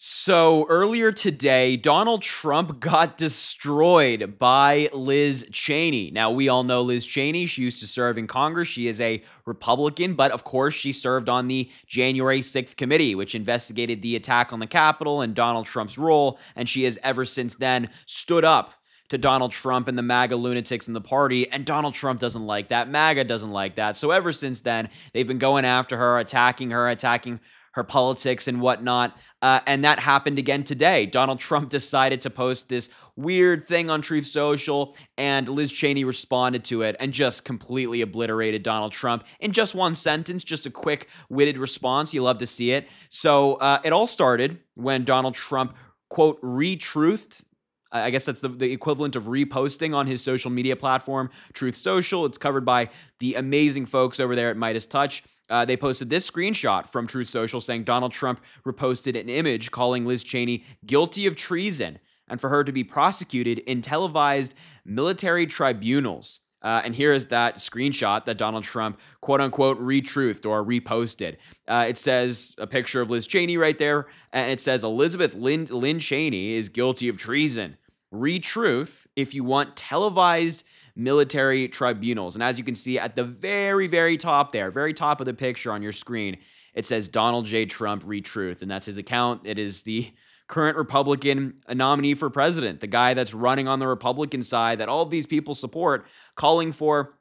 So earlier today, Donald Trump got destroyed by Liz Cheney. Now, we all know Liz Cheney. She used to serve in Congress. She is a Republican, but of course, she served on the January 6th committee, which investigated the attack on the Capitol and Donald Trump's role. And she has ever since then stood up to Donald Trump and the MAGA lunatics in the party, and Donald Trump doesn't like that. MAGA doesn't like that. So ever since then, they've been going after her, attacking her politics and whatnot. And that happened again today. Donald Trump decided to post this weird thing on Truth Social, and Liz Cheney responded to it and just completely obliterated Donald Trump in just one sentence, just a quick, witted response. You love to see it. So it all started when Donald Trump, quote, retruthed. I guess that's the equivalent of reposting on his social media platform, Truth Social. It's covered by the amazing folks over there at Midas Touch. They posted this screenshot from Truth Social saying Donald Trump reposted an image calling Liz Cheney guilty of treason and for her to be prosecuted in televised military tribunals. And here is that screenshot that Donald Trump, quote unquote, retruthed or reposted. It says a picture of Liz Cheney right there, and it says Elizabeth Lynn Cheney is guilty of treason. Retruth if you want televised military tribunals. And as you can see at the very, very top there, very top of the picture on your screen, it says Donald J. Trump retruth, and that's his account. It is the current Republican nominee for president, the guy that's running on the Republican side that all of these people support, calling for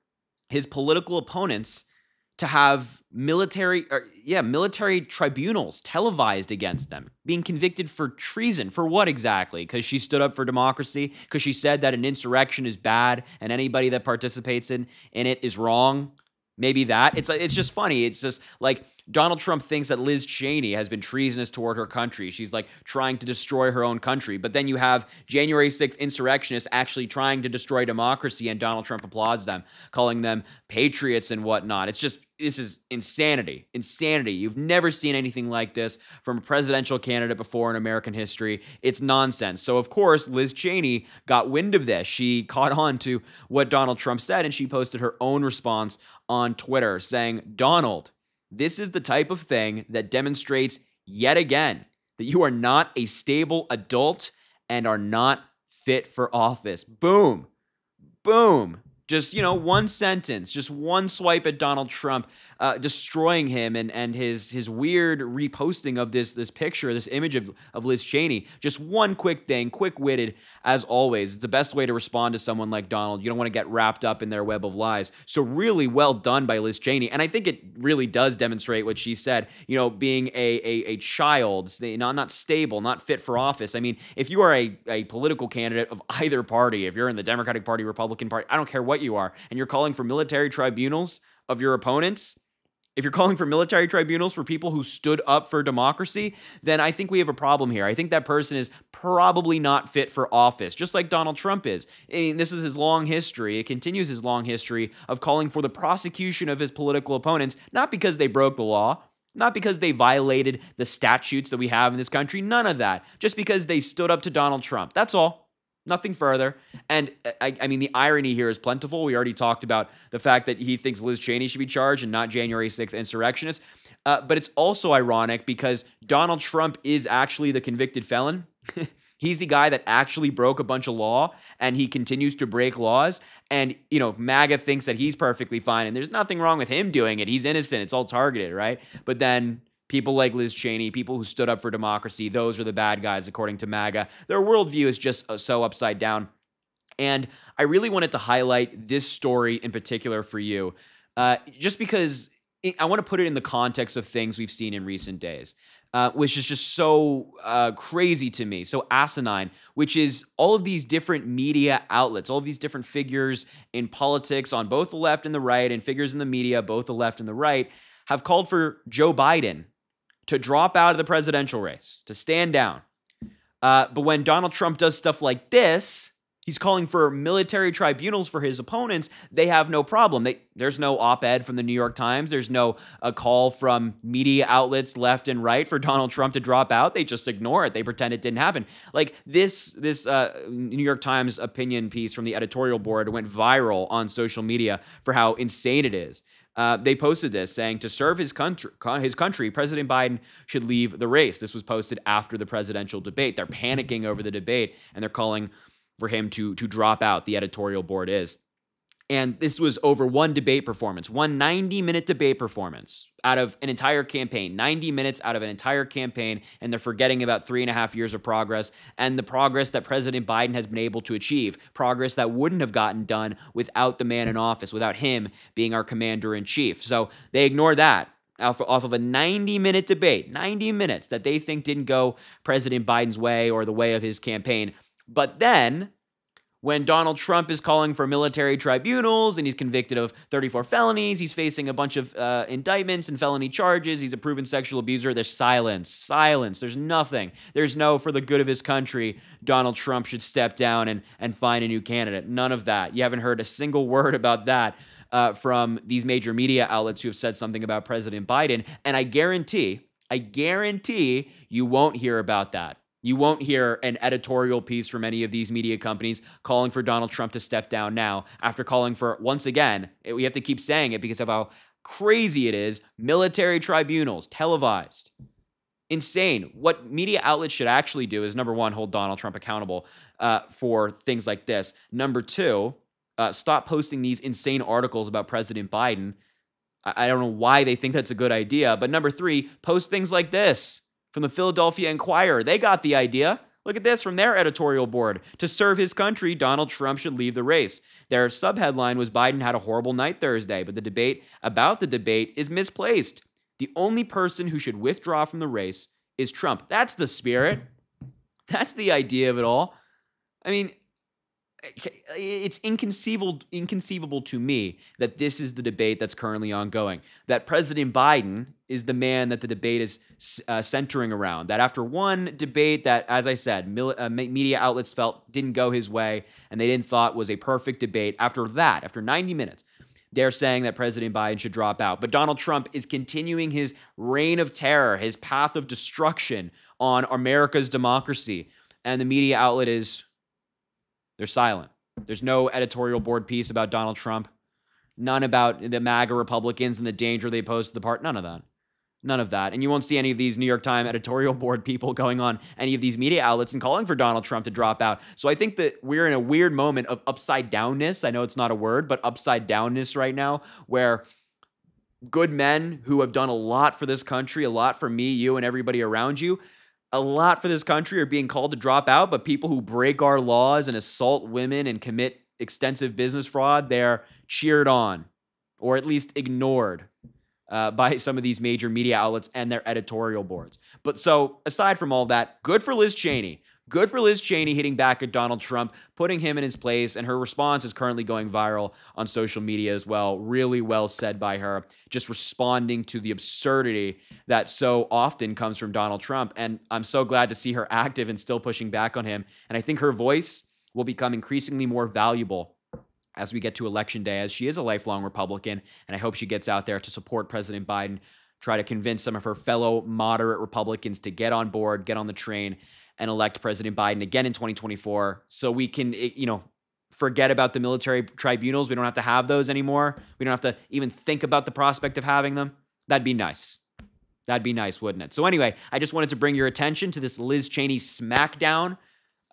his political opponents to have military tribunals televised against them, being convicted for treason. For what exactly? Because she stood up for democracy? Because she said that an insurrection is bad and anybody that participates in it is wrong? Maybe that. It's just funny. It's just like Donald Trump thinks that Liz Cheney has been treasonous toward her country. She's like trying to destroy her own country. But then you have January 6th insurrectionists actually trying to destroy democracy, and Donald Trump applauds them, calling them patriots and whatnot. This is insanity. Insanity. You've never seen anything like this from a presidential candidate before in American history. It's nonsense. So, of course, Liz Cheney got wind of this. She caught on to what Donald Trump said, and she posted her own response on Twitter saying, Donald, this is the type of thing that demonstrates yet again that you are not a stable adult and are not fit for office. Boom. Boom. Just, one sentence, just one swipe at Donald Trump, destroying him and his weird reposting of this picture, this image of Liz Cheney. Just one quick thing, quick-witted, as always. It's the best way to respond to someone like Donald. You don't want to get wrapped up in their web of lies. So really well done by Liz Cheney. And I think it really does demonstrate what she said, being a child, not stable, not fit for office. I mean, if you are a political candidate of either party, if you're in the Democratic Party, Republican Party, I don't care what you are, and you're calling for military tribunals of your opponents, if you're calling for military tribunals for people who stood up for democracy, then I think we have a problem here. I think that person is probably not fit for office, just like Donald Trump is. I mean, this is his long history. It continues his long history of calling for the prosecution of his political opponents, not because they broke the law, not because they violated the statutes that we have in this country, none of that, just because they stood up to Donald Trump. That's all. Nothing further. And I mean, the irony here is plentiful. We already talked about the fact that he thinks Liz Cheney should be charged and not January 6th insurrectionists. But it's also ironic because Donald Trump is actually the convicted felon. He's the guy that actually broke a bunch of law, and he continues to break laws. And, MAGA thinks that he's perfectly fine, and there's nothing wrong with him doing it. He's innocent. It's all targeted, right? But then people like Liz Cheney, people who stood up for democracy, those are the bad guys, according to MAGA. Their worldview is just so upside down. And I really wanted to highlight this story in particular for you, just because I want to put it in the context of things we've seen in recent days, which is just so crazy to me, so asinine, which is all of these different media outlets, all of these different figures in politics on both the left and the right, and figures in the media, both the left and the right, have called for Joe Biden to drop out of the presidential race, to stand down. But when Donald Trump does stuff like this, he's calling for military tribunals for his opponents, they have no problem. There's no op-ed from the New York Times. There's no call from media outlets left and right for Donald Trump to drop out. They just ignore it. They pretend it didn't happen. Like this New York Times opinion piece from the editorial board went viral on social media for how insane it is. They posted this saying to serve his country, President Biden should leave the race. This was posted after the presidential debate. They're panicking over the debate, and they're calling for him to drop out. The editorial board is. And this was over one debate performance, one 90-minute debate performance out of an entire campaign, 90 minutes out of an entire campaign, and they're forgetting about 3.5 years of progress and the progress that President Biden has been able to achieve, progress that wouldn't have gotten done without the man in office, without him being our commander-in-chief. So they ignore that off of a 90-minute debate, 90 minutes that they think didn't go President Biden's way or the way of his campaign. But then, when Donald Trump is calling for military tribunals and he's convicted of 34 felonies, he's facing a bunch of indictments and felony charges, he's a proven sexual abuser, there's silence. There's nothing. There's no, for the good of his country, Donald Trump should step down and find a new candidate. None of that. You haven't heard a single word about that from these major media outlets who have said something about President Biden. And I guarantee you won't hear about that. You won't hear an editorial piece from any of these media companies calling for Donald Trump to step down now after calling for, once again, we have to keep saying it because of how crazy it is, military tribunals, televised. Insane. What media outlets should actually do is, number one, hold Donald Trump accountable for things like this. Number two, stop posting these insane articles about President Biden. I don't know why they think that's a good idea. But number three, post things like this. From the Philadelphia Inquirer, they got the idea. Look at this from their editorial board. To serve his country, Donald Trump should leave the race. Their subheadline was Biden had a horrible night Thursday, but the debate about the debate is misplaced. The only person who should withdraw from the race is Trump. That's the spirit. That's the idea of it all. I mean, it's inconceivable to me that this is the debate that's currently ongoing, that President Biden is the man that the debate is centering around, that after one debate that, as I said, media outlets felt didn't go his way and they didn't thought was a perfect debate, after 90 minutes, they're saying that President Biden should drop out. But Donald Trump is continuing his reign of terror, his path of destruction on America's democracy. And the media outlet they're silent. There's no editorial board piece about Donald Trump. None about the MAGA Republicans and the danger they pose to the party. None of that. None of that. And you won't see any of these New York Times editorial board people going on any of these media outlets and calling for Donald Trump to drop out. So I think that we're in a weird moment of upside downness. I know it's not a word, but upside downness right now, where good men who have done a lot for this country, a lot for me, you, and everybody around you, a lot for this country are being called to drop out, but people who break our laws and assault women and commit extensive business fraud, they're cheered on or at least ignored by some of these major media outlets and their editorial boards. But so aside from all that, good for Liz Cheney. Good for Liz Cheney hitting back at Donald Trump, putting him in his place, and her response is currently going viral on social media as well. Really well said by her, just responding to the absurdity that so often comes from Donald Trump. And I'm so glad to see her active and still pushing back on him. And I think her voice will become increasingly more valuable as we get to Election Day, as she is a lifelong Republican, and I hope she gets out there to support President Biden, try to convince some of her fellow moderate Republicans to get on board, get on the train, and elect President Biden again in 2024 so we can, forget about the military tribunals. We don't have to have those anymore. We don't have to even think about the prospect of having them. That'd be nice. That'd be nice, wouldn't it? So anyway, I just wanted to bring your attention to this Liz Cheney smackdown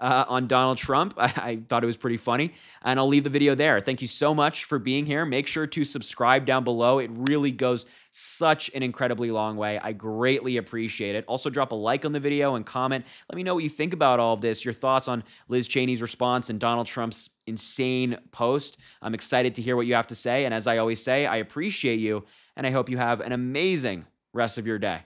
on Donald Trump. I thought it was pretty funny, and I'll leave the video there. Thank you so much for being here. Make sure to subscribe down below. It really goes such an incredibly long way. I greatly appreciate it. Also, drop a like on the video and comment. Let me know what you think about all of this, your thoughts on Liz Cheney's response and Donald Trump's insane post. I'm excited to hear what you have to say, and as I always say, I appreciate you, and I hope you have an amazing rest of your day.